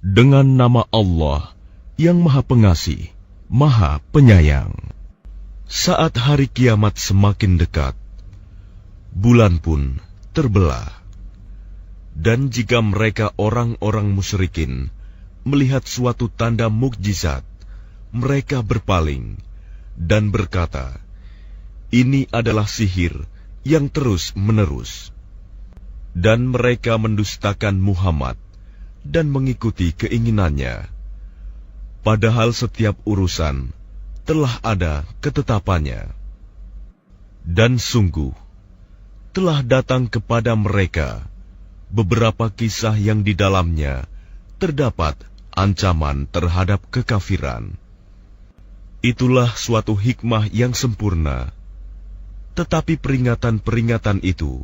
Dengan nama Allah yang Maha Pengasih, Maha Penyayang. Saat hari kiamat semakin dekat, bulan pun terbelah. Dan jika mereka orang-orang musyrikin melihat suatu tanda mukjizat, mereka berpaling dan berkata, "Ini adalah sihir yang terus-menerus." Dan mereka mendustakan Muhammad dan mengikuti keinginannya, padahal setiap urusan telah ada ketetapannya. Dan sungguh, telah datang kepada mereka beberapa kisah yang di dalamnya terdapat ancaman terhadap kekafiran. Itulah suatu hikmah yang sempurna, tetapi peringatan-peringatan itu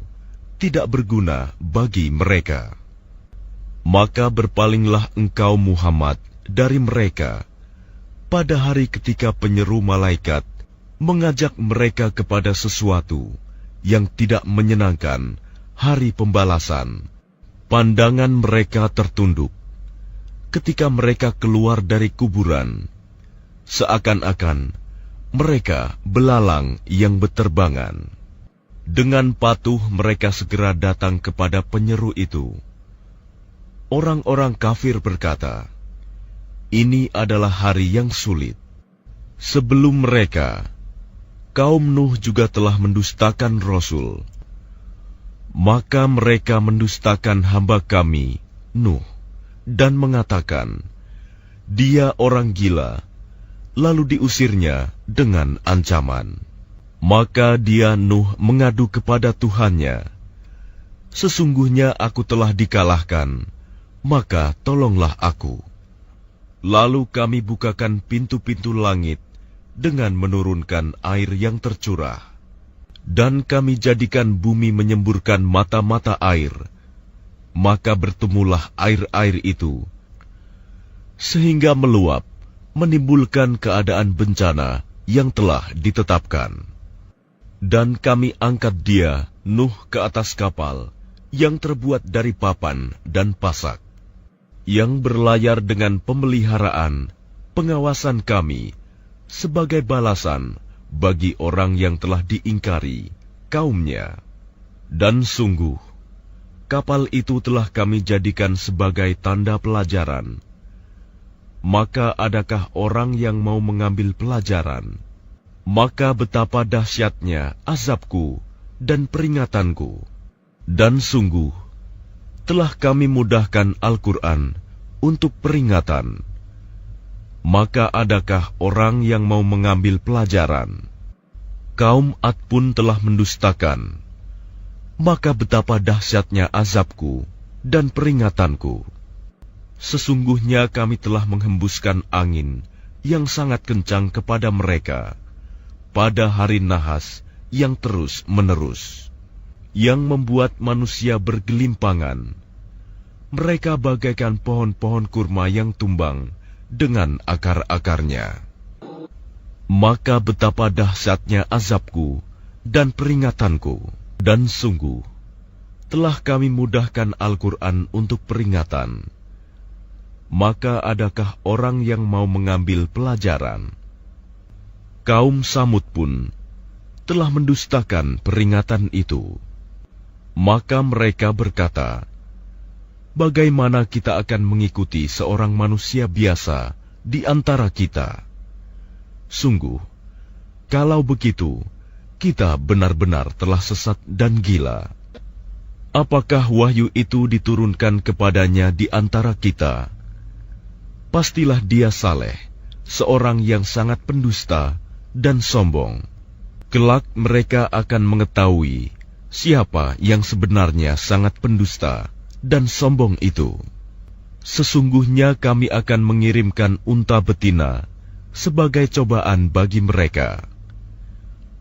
tidak berguna bagi mereka. Maka berpalinglah engkau Muhammad dari mereka pada hari ketika penyeru malaikat mengajak mereka kepada sesuatu yang tidak menyenangkan, hari pembalasan. Pandangan mereka tertunduk ketika mereka keluar dari kuburan, seakan-akan mereka belalang yang berterbangan. Dengan patuh mereka segera datang kepada penyeru itu. Orang-orang kafir berkata, "Ini adalah hari yang sulit." Sebelum mereka, kaum Nuh juga telah mendustakan Rasul. Maka mereka mendustakan hamba kami, Nuh, dan mengatakan, "Dia orang gila," lalu diusirnya dengan ancaman. Maka dia Nuh mengadu kepada Tuhannya, "Sesungguhnya aku telah dikalahkan, maka tolonglah aku." Lalu kami bukakan pintu-pintu langit dengan menurunkan air yang tercurah, dan kami jadikan bumi menyemburkan mata-mata air, maka bertemulah air-air itu, sehingga meluap, menimbulkan keadaan bencana yang telah ditetapkan. Dan kami angkat dia, Nuh, ke atas kapal yang terbuat dari papan dan pasak, yang berlayar dengan pemeliharaan, pengawasan kami, sebagai balasan bagi orang yang telah diingkari kaumnya. Dan sungguh, kapal itu telah kami jadikan sebagai tanda pelajaran. Maka adakah orang yang mau mengambil pelajaran? Maka betapa dahsyatnya azabku dan peringatanku. Dan sungguh, telah kami mudahkan Al-Quran untuk peringatan. Maka adakah orang yang mau mengambil pelajaran? Kaum Ad pun telah mendustakan. Maka betapa dahsyatnya azabku dan peringatanku. Sesungguhnya kami telah menghembuskan angin yang sangat kencang kepada mereka pada hari nahas yang terus-menerus, yang membuat manusia bergelimpangan. Mereka bagaikan pohon-pohon kurma yang tumbang dengan akar-akarnya. Maka betapa dahsyatnya azabku dan peringatanku. Dan sungguh, telah kami mudahkan Al-Quran untuk peringatan. Maka adakah orang yang mau mengambil pelajaran? Kaum Samud pun telah mendustakan peringatan itu. Maka mereka berkata, "Bagaimana kita akan mengikuti seorang manusia biasa di antara kita? Sungguh, kalau begitu, kita benar-benar telah sesat dan gila. Apakah wahyu itu diturunkan kepadanya di antara kita? Pastilah dia saleh, seorang yang sangat pendusta dan sombong. Kelak mereka akan mengetahui siapa yang sebenarnya sangat pendusta dan sombong itu. Sesungguhnya kami akan mengirimkan unta betina sebagai cobaan bagi mereka.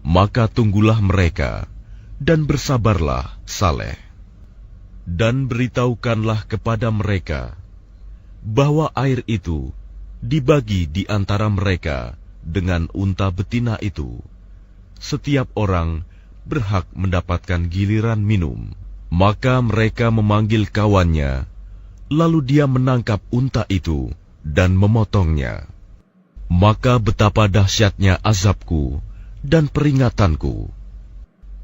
Maka tunggulah mereka dan bersabarlah saleh. Dan beritahukanlah kepada mereka bahwa air itu dibagi di antara mereka dengan unta betina itu. Setiap orang berhak mendapatkan giliran minum." Maka mereka memanggil kawannya, lalu dia menangkap unta itu dan memotongnya. Maka betapa dahsyatnya azabku dan peringatanku.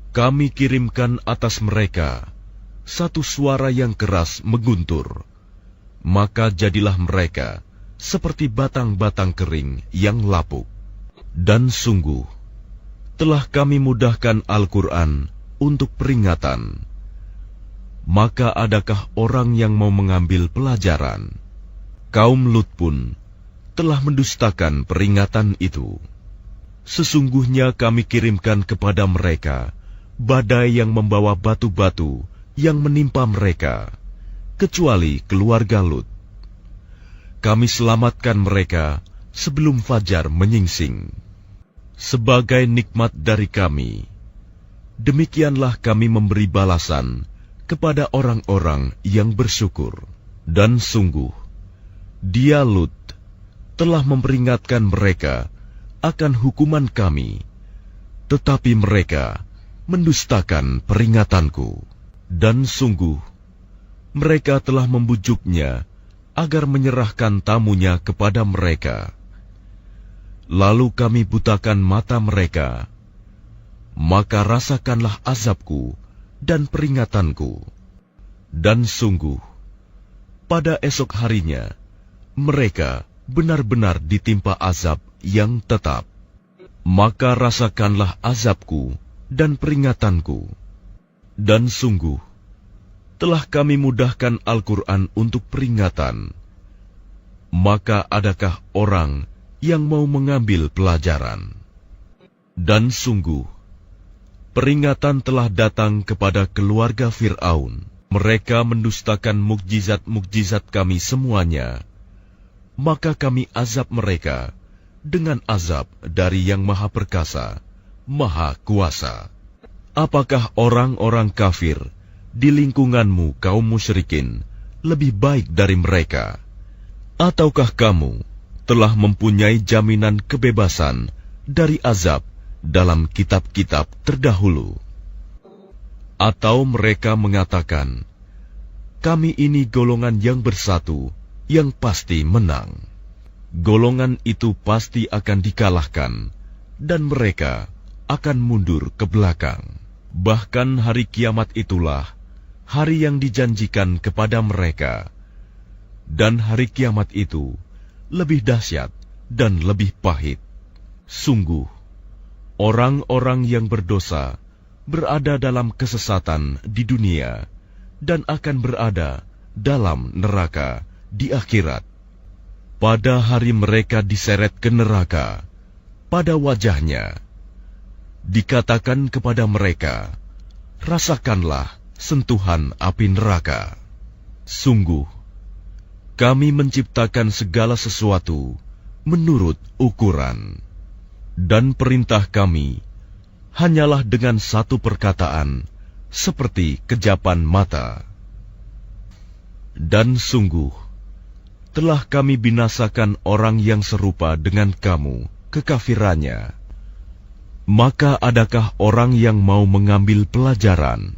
Kami kirimkan atas mereka satu suara yang keras mengguntur, maka jadilah mereka seperti batang-batang kering yang lapuk. Dan sungguh, telah kami mudahkan Al-Quran untuk peringatan. Maka adakah orang yang mau mengambil pelajaran? Kaum Lut pun telah mendustakan peringatan itu. Sesungguhnya kami kirimkan kepada mereka badai yang membawa batu-batu yang menimpa mereka, kecuali keluarga Lut. Kami selamatkan mereka sebelum fajar menyingsing. Sebagai nikmat dari kami, demikianlah kami memberi balasan kepada orang-orang yang bersyukur. Dan sungguh, dia Lut telah memperingatkan mereka akan hukuman kami, tetapi mereka mendustakan peringatanku. Dan sungguh, mereka telah membujuknya agar menyerahkan tamunya kepada mereka. Lalu kami butakan mata mereka, maka rasakanlah azabku dan peringatanku. Dan sungguh, pada esok harinya, mereka benar-benar ditimpa azab yang tetap. Maka rasakanlah azabku dan peringatanku. Dan sungguh, telah kami mudahkan Al-Quran untuk peringatan. Maka adakah orang yang mau mengambil pelajaran? Dan sungguh, peringatan telah datang kepada keluarga Fir'aun. Mereka mendustakan mukjizat-mukjizat kami semuanya. Maka kami azab mereka dengan azab dari Yang Maha Perkasa, Maha Kuasa. Apakah orang-orang kafir di lingkunganmu kaum musyrikin lebih baik dari mereka? Ataukah kamu telah mempunyai jaminan kebebasan dari azab dalam kitab-kitab terdahulu? Atau mereka mengatakan, kami ini golongan yang bersatu, yang pasti menang. Golongan itu pasti akan dikalahkan, dan mereka akan mundur ke belakang. Bahkan hari kiamat itulah hari yang dijanjikan kepada mereka. Dan hari kiamat itu lebih dahsyat dan lebih pahit. Sungguh, orang-orang yang berdosa berada dalam kesesatan di dunia dan akan berada dalam neraka di akhirat. Pada hari mereka diseret ke neraka, pada wajahnya dikatakan kepada mereka, rasakanlah sentuhan api neraka. Sungguh, kami menciptakan segala sesuatu menurut ukuran, dan perintah kami hanyalah dengan satu perkataan, seperti kejapan mata. Dan sungguh, telah kami binasakan orang yang serupa dengan kamu, kekafirannya. Maka adakah orang yang mau mengambil pelajaran?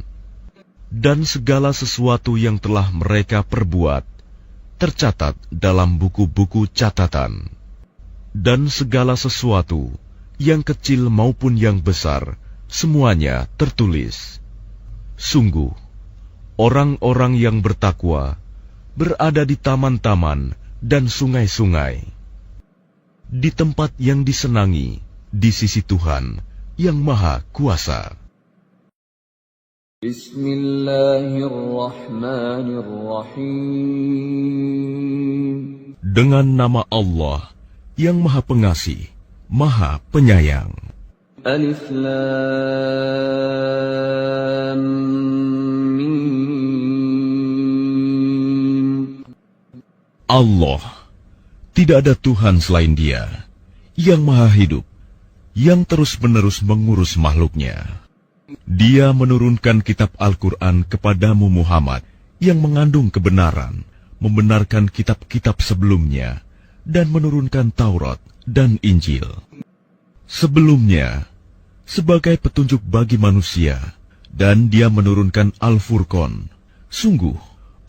Dan segala sesuatu yang telah mereka perbuat tercatat dalam buku-buku catatan. Dan segala sesuatu yang kecil maupun yang besar, semuanya tertulis. Sungguh, orang-orang yang bertakwa berada di taman-taman dan sungai-sungai, di tempat yang disenangi di sisi Tuhan yang Maha Kuasa. Bismillahirrahmanirrahim. Dengan nama Allah yang Maha Pengasih, Maha Penyayang. Alif Lam Mim. Allah, tidak ada Tuhan selain Dia, yang Maha Hidup, yang terus-menerus mengurus makhluknya. Dia menurunkan kitab Al-Quran kepadamu Muhammad, yang mengandung kebenaran, membenarkan kitab-kitab sebelumnya, dan menurunkan Taurat dan Injil. Sebelumnya, sebagai petunjuk bagi manusia, dan Dia menurunkan Al-Furqan. Sungguh,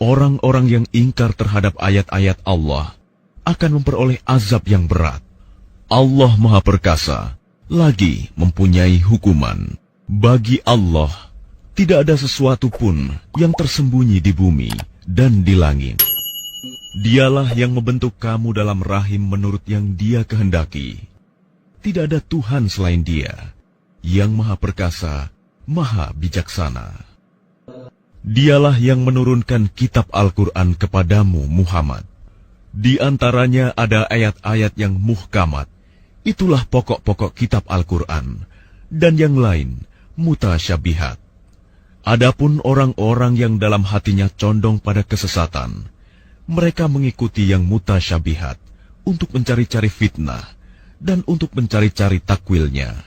orang-orang yang ingkar terhadap ayat-ayat Allah akan memperoleh azab yang berat. Allah Maha Perkasa, lagi mempunyai hukuman. Bagi Allah, tidak ada sesuatu pun yang tersembunyi di bumi dan di langit. Dialah yang membentuk kamu dalam rahim menurut yang Dia kehendaki. Tidak ada Tuhan selain Dia, yang Maha Perkasa, Maha Bijaksana. Dialah yang menurunkan kitab Al-Quran kepadamu, Muhammad. Di antaranya ada ayat-ayat yang muhkamat. Itulah pokok-pokok kitab Al-Quran. Dan yang lain, mutasyabihat. Adapun orang-orang yang dalam hatinya condong pada kesesatan, mereka mengikuti yang mutasyabihat untuk mencari-cari fitnah dan untuk mencari-cari takwilnya.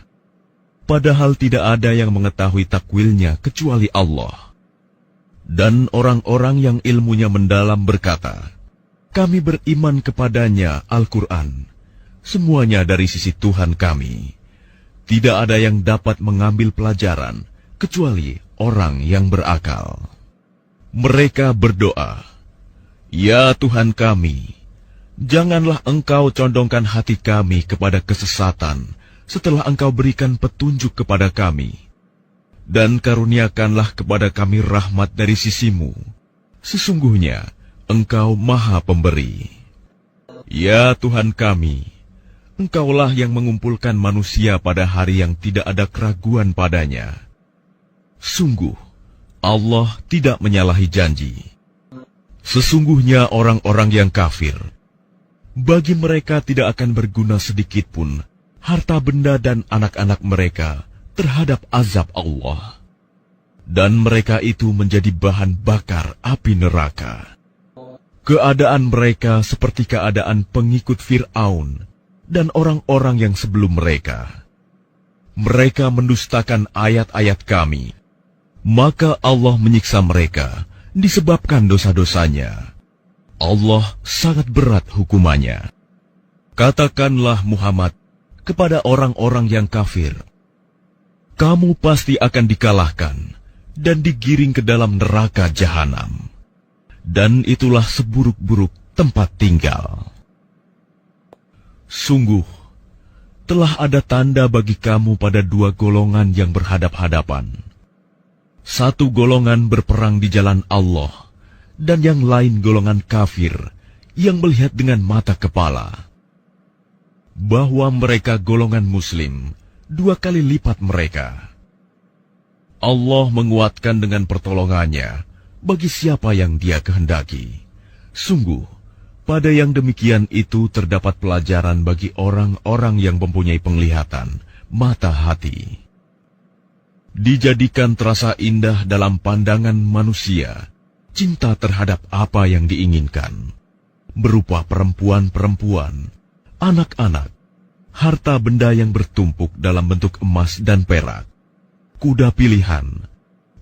Padahal tidak ada yang mengetahui takwilnya kecuali Allah. Dan orang-orang yang ilmunya mendalam berkata, kami beriman kepadanya Al-Quran, semuanya dari sisi Tuhan kami. Tidak ada yang dapat mengambil pelajaran, kecuali orang yang berakal. Mereka berdoa, ya Tuhan kami, janganlah Engkau condongkan hati kami kepada kesesatan setelah Engkau berikan petunjuk kepada kami. Dan karuniakanlah kepada kami rahmat dari sisimu. Sesungguhnya Engkau Maha Pemberi. Ya Tuhan kami, Engkaulah yang mengumpulkan manusia pada hari yang tidak ada keraguan padanya. Sungguh, Allah tidak menyalahi janji. Sesungguhnya orang-orang yang kafir, bagi mereka tidak akan berguna sedikitpun harta benda dan anak-anak mereka terhadap azab Allah. Dan mereka itu menjadi bahan bakar api neraka. Keadaan mereka seperti keadaan pengikut Fir'aun dan orang-orang yang sebelum mereka. Mereka mendustakan ayat-ayat kami, maka Allah menyiksa mereka disebabkan dosa-dosanya. Allah sangat berat hukumannya. Katakanlah Muhammad kepada orang-orang yang kafir, kamu pasti akan dikalahkan dan digiring ke dalam neraka jahanam. Dan itulah seburuk-buruk tempat tinggal. Sungguh, telah ada tanda bagi kamu pada dua golongan yang berhadap-hadapan. Satu golongan berperang di jalan Allah, dan yang lain golongan kafir yang melihat dengan mata kepala. Bahwa mereka golongan muslim, dua kali lipat mereka. Allah menguatkan dengan pertolongannya bagi siapa yang Dia kehendaki. Sungguh, pada yang demikian itu terdapat pelajaran bagi orang-orang yang mempunyai penglihatan, mata hati. Dijadikan terasa indah dalam pandangan manusia, cinta terhadap apa yang diinginkan, berupa perempuan-perempuan, anak-anak, harta benda yang bertumpuk dalam bentuk emas dan perak, kuda pilihan,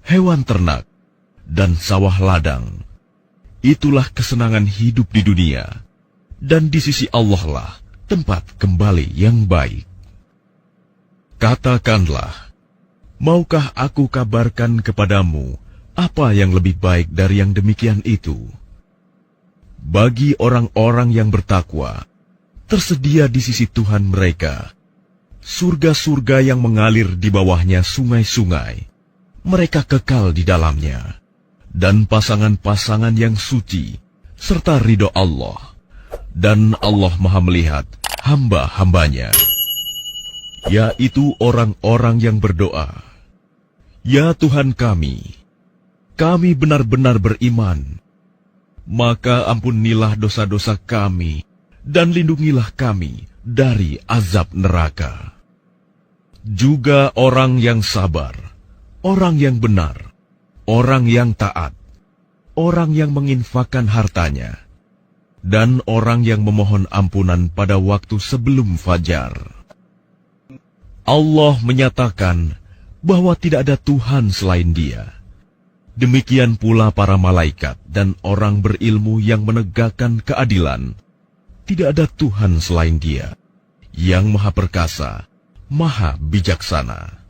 hewan ternak, dan sawah ladang. Itulah kesenangan hidup di dunia, dan di sisi Allah lah tempat kembali yang baik. Katakanlah, maukah aku kabarkan kepadamu apa yang lebih baik dari yang demikian itu? Bagi orang-orang yang bertakwa, tersedia di sisi Tuhan mereka surga-surga yang mengalir di bawahnya sungai-sungai. Mereka kekal di dalamnya, dan pasangan-pasangan yang suci serta ridho Allah. Dan Allah Maha melihat hamba-hambanya, yaitu orang-orang yang berdoa, ya Tuhan kami benar-benar beriman, maka ampunilah dosa-dosa kami dan lindungilah kami dari azab neraka. Juga orang yang sabar, orang yang benar, orang yang taat, orang yang menginfakkan hartanya, dan orang yang memohon ampunan pada waktu sebelum fajar. Allah menyatakan bahwa tidak ada Tuhan selain Dia. Demikian pula para malaikat dan orang berilmu yang menegakkan keadilan. Tidak ada Tuhan selain Dia, yang Maha Perkasa, Maha Bijaksana.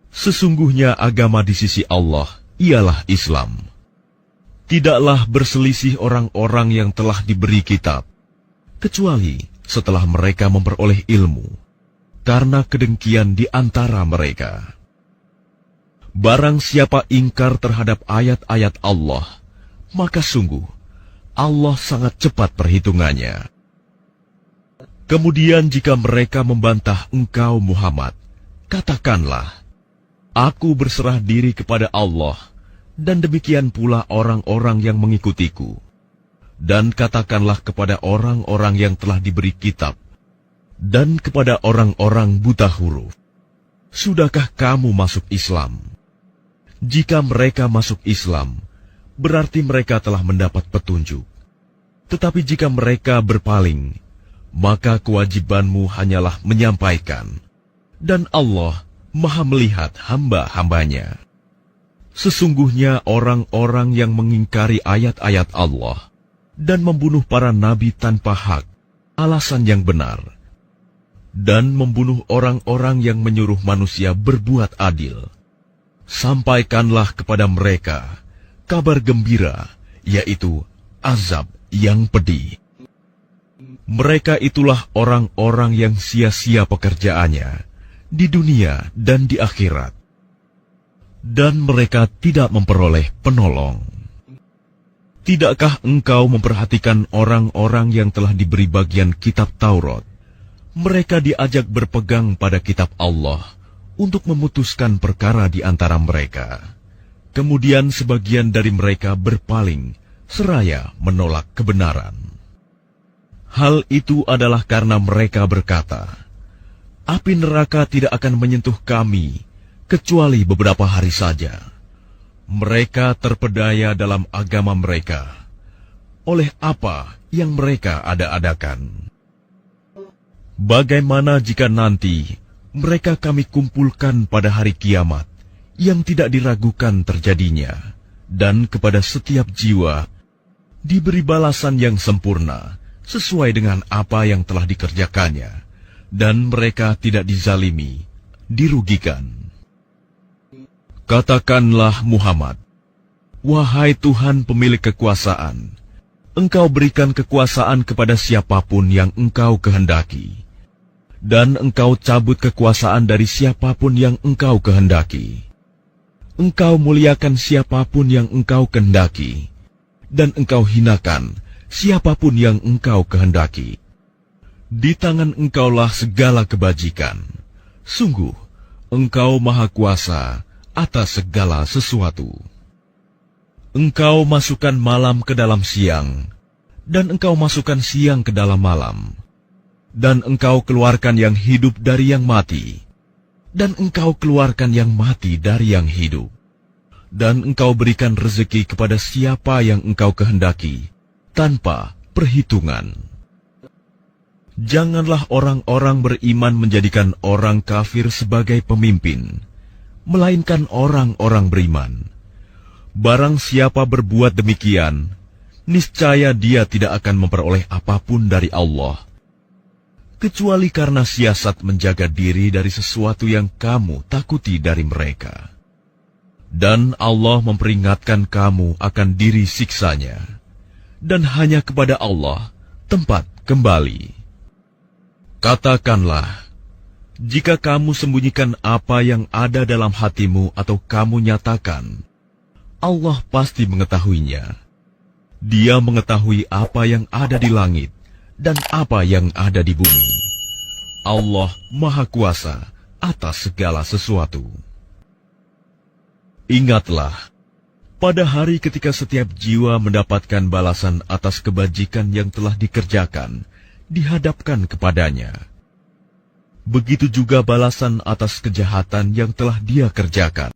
Sesungguhnya agama di sisi Allah ialah Islam. Tidaklah berselisih orang-orang yang telah diberi kitab, kecuali setelah mereka memperoleh ilmu, karena kedengkian di antara mereka. Barang siapa ingkar terhadap ayat-ayat Allah, maka sungguh Allah sangat cepat perhitungannya. Kemudian jika mereka membantah engkau Muhammad, katakanlah, aku berserah diri kepada Allah, dan demikian pula orang-orang yang mengikutiku. Dan katakanlah kepada orang-orang yang telah diberi kitab, dan kepada orang-orang buta huruf, sudahkah kamu masuk Islam? Jika mereka masuk Islam, berarti mereka telah mendapat petunjuk. Tetapi jika mereka berpaling, maka kewajibanmu hanyalah menyampaikan, dan Allah Maha melihat hamba-hambanya. Sesungguhnya orang-orang yang mengingkari ayat-ayat Allah dan membunuh para nabi tanpa hak, alasan yang benar, dan membunuh orang-orang yang menyuruh manusia berbuat adil, sampaikanlah kepada mereka kabar gembira, yaitu azab yang pedih. Mereka itulah orang-orang yang sia-sia pekerjaannya di dunia dan di akhirat, dan mereka tidak memperoleh penolong. Tidakkah engkau memperhatikan orang-orang yang telah diberi bagian kitab Taurat? Mereka diajak berpegang pada kitab Allah untuk memutuskan perkara di antara mereka. Kemudian sebagian dari mereka berpaling, seraya menolak kebenaran. Hal itu adalah karena mereka berkata, api neraka tidak akan menyentuh kami, kecuali beberapa hari saja. Mereka terpedaya dalam agama mereka oleh apa yang mereka ada-adakan. Bagaimana jika nanti mereka kami kumpulkan pada hari kiamat yang tidak diragukan terjadinya, dan kepada setiap jiwa diberi balasan yang sempurna sesuai dengan apa yang telah dikerjakannya, dan mereka tidak dizalimi, dirugikan. Katakanlah Muhammad, wahai Tuhan pemilik kekuasaan, Engkau berikan kekuasaan kepada siapapun yang Engkau kehendaki, dan Engkau cabut kekuasaan dari siapapun yang Engkau kehendaki. Engkau muliakan siapapun yang Engkau kehendaki, dan Engkau hinakan siapapun yang Engkau kehendaki. Di tangan Engkaulah segala kebajikan. Sungguh, Engkau Maha Kuasa atas segala sesuatu. Engkau masukkan malam ke dalam siang, dan Engkau masukkan siang ke dalam malam, dan Engkau keluarkan yang hidup dari yang mati, dan Engkau keluarkan yang mati dari yang hidup, dan Engkau berikan rezeki kepada siapa yang Engkau kehendaki, tanpa perhitungan. Janganlah orang-orang beriman menjadikan orang kafir sebagai pemimpin, melainkan orang-orang beriman. Barang siapa berbuat demikian, niscaya dia tidak akan memperoleh apapun dari Allah, kecuali karena siasat menjaga diri dari sesuatu yang kamu takuti dari mereka. Dan Allah memperingatkan kamu akan diri siksanya, dan hanya kepada Allah tempat kembali. Katakanlah, jika kamu sembunyikan apa yang ada dalam hatimu atau kamu nyatakan, Allah pasti mengetahuinya. Dia mengetahui apa yang ada di langit dan apa yang ada di bumi. Allah Maha Kuasa atas segala sesuatu. Ingatlah, pada hari ketika setiap jiwa mendapatkan balasan atas kebajikan yang telah dikerjakan, dihadapkan kepadanya. Begitu juga balasan atas kejahatan yang telah dia kerjakan.